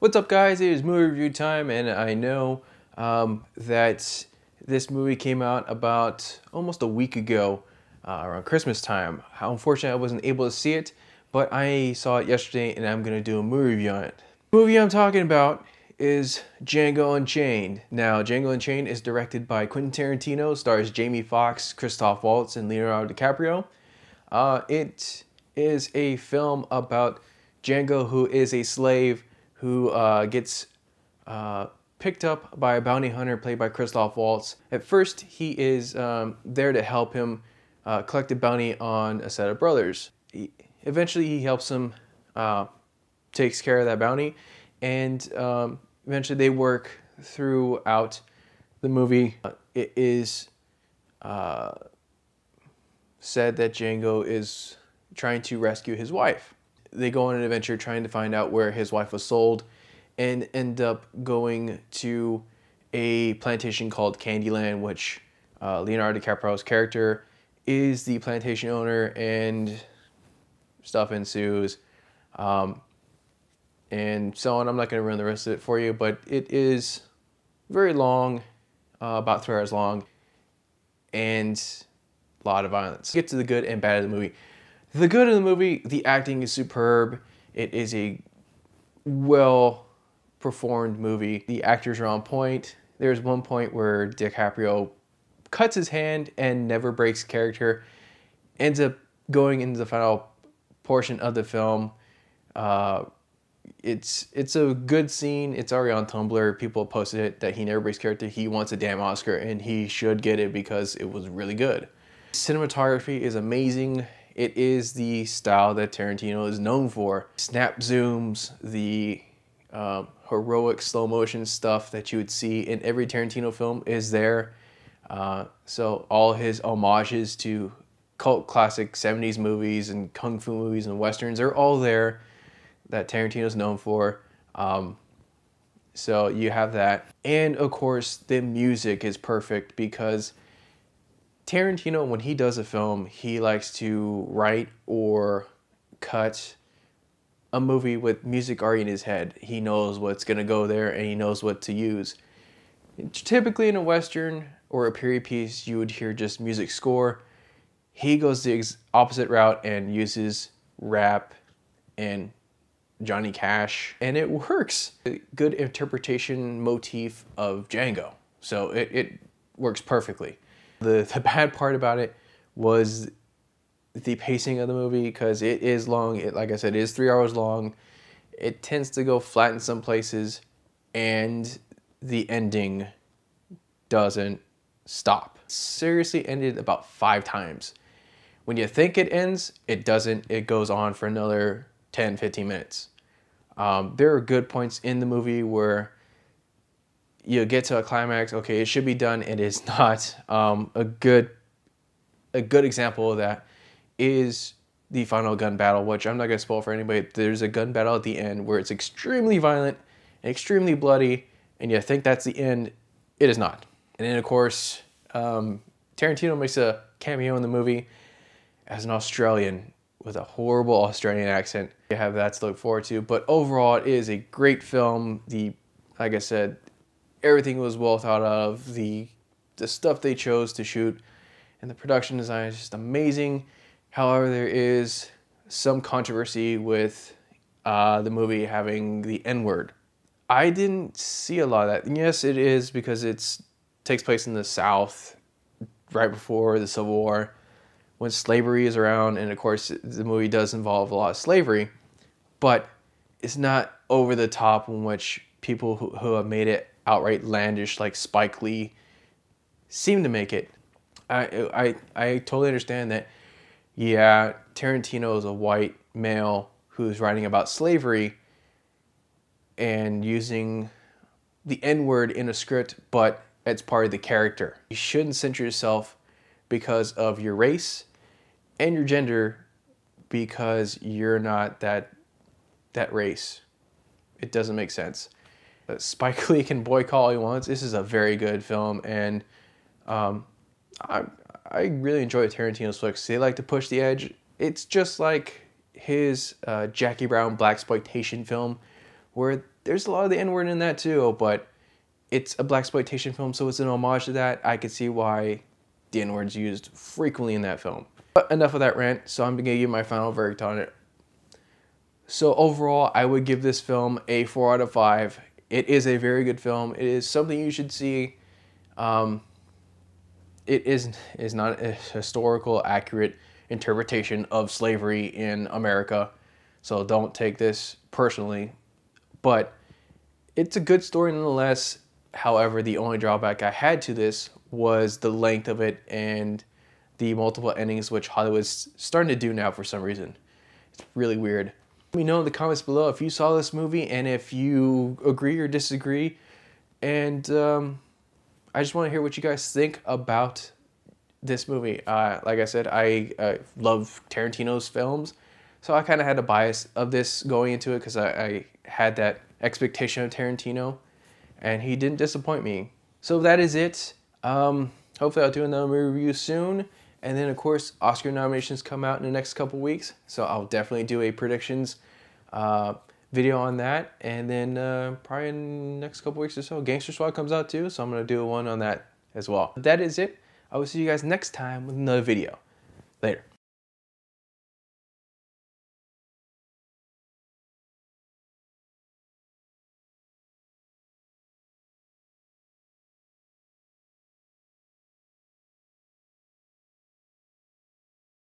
What's up, guys? It is movie review time, and I know that this movie came out about almost a week ago, around Christmas time. How unfortunate I wasn't able to see it, but I saw it yesterday, and I'm going to do a movie review on it. The movie I'm talking about is Django Unchained. Now, Django Unchained is directed by Quentin Tarantino, stars Jamie Foxx, Christoph Waltz, and Leonardo DiCaprio. It is a film about Django, who is a slave who gets picked up by a bounty hunter played by Christoph Waltz. At first, he is there to help him collect a bounty on a set of brothers. Eventually, he helps him, takes care of that bounty, and eventually they work throughout the movie. It is said that Django is trying to rescue his wife. They go on an adventure trying to find out where his wife was sold and end up going to a plantation called Candyland, which Leonardo DiCaprio's character is the plantation owner, and stuff ensues. And so on. I'm not going to ruin the rest of it for you, but it is very long, about 3 hours long, and a lot of violence. Get to the good and bad of the movie. The good of the movie, the acting is superb. It is a well-performed movie. The actors are on point. There's one point where DiCaprio cuts his hand and never breaks character. Ends up going into the final portion of the film. It's a good scene. It's already on Tumblr. People posted it that he never breaks character. He wants a damn Oscar, and he should get it because it was really good. Cinematography is amazing. It is the style that Tarantino is known for. Snap zooms, the heroic slow motion stuff that you would see in every Tarantino film is there. So all his homages to cult classic 70s movies and kung fu movies and westerns are all there that Tarantino's known for. So you have that. And of course, the music is perfect because Tarantino, when he does a film, he likes to write or cut a movie with music already in his head. He knows what's going to go there, and he knows what to use. Typically in a Western or a period piece, you would hear just music score. He goes the opposite route and uses rap and Johnny Cash, and it works. A good interpretation motif of Django. So it works perfectly. The bad part about it was the pacing of the movie, because it is long. Like I said, it is 3 hours long. It tends to go flat in some places, and the ending doesn't stop. Seriously ended about 5 times. When you think it ends, it doesn't. It goes on for another 10, 15 minutes. There are good points in the movie where you get to a climax, okay, it should be done, it is not. A good example of that is the final gun battle, which I'm not going to spoil for anybody. There's a gun battle at the end where it's extremely violent and extremely bloody, and you think that's the end. It is not. And then, of course, Tarantino makes a cameo in the movie as an Australian with a horrible Australian accent. You have that to look forward to, but overall, it is a great film. Like I said, everything was well thought of. The stuff they chose to shoot and the production design is just amazing. However, there is some controversy with the movie having the N-word. I didn't see a lot of that. And yes, it is because it takes place in the South right before the Civil War, when slavery is around, and of course the movie does involve a lot of slavery, but it's not over the top in which people who have made it outright outlandish like Spike Lee seem to make it. I totally understand that, yeah, Tarantino is a white male who's writing about slavery and using the N-word in a script, but it's part of the character. You shouldn't censor yourself because of your race and your gender, because you're not that race. It doesn't make sense. Spike Lee can boycott all he wants. This is a very good film, and I really enjoy Tarantino's flicks. They like to push the edge. It's just like his Jackie Brown blaxploitation film, where there's a lot of the N-word in that too, but it's a blaxploitation film, so it's an homage to that. I could see why the N-word's used frequently in that film. But enough of that rant, so I'm gonna give my final verdict on it. So overall, I would give this film a 4 out of 5. It is a very good film. It is something you should see. It is not a historical accurate interpretation of slavery in America, so don't take this personally. But it's a good story nonetheless. However, the only drawback I had to this was the length of it and the multiple endings, which Hollywood's starting to do now for some reason. It's really weird. Let me know in the comments below if you saw this movie and if you agree or disagree. And I just want to hear what you guys think about this movie. Like I said, I love Tarantino's films, so I kind of had a bias of this going into it because I had that expectation of Tarantino, and he didn't disappoint me. So that is it. Hopefully I'll do another movie review soon. And then, of course, Oscar nominations come out in the next couple weeks, so I'll definitely do a predictions video on that. And then probably in the next couple weeks or so, Gangster Squad comes out too, so I'm going to do one on that as well. That is it. I will see you guys next time with another video. Later.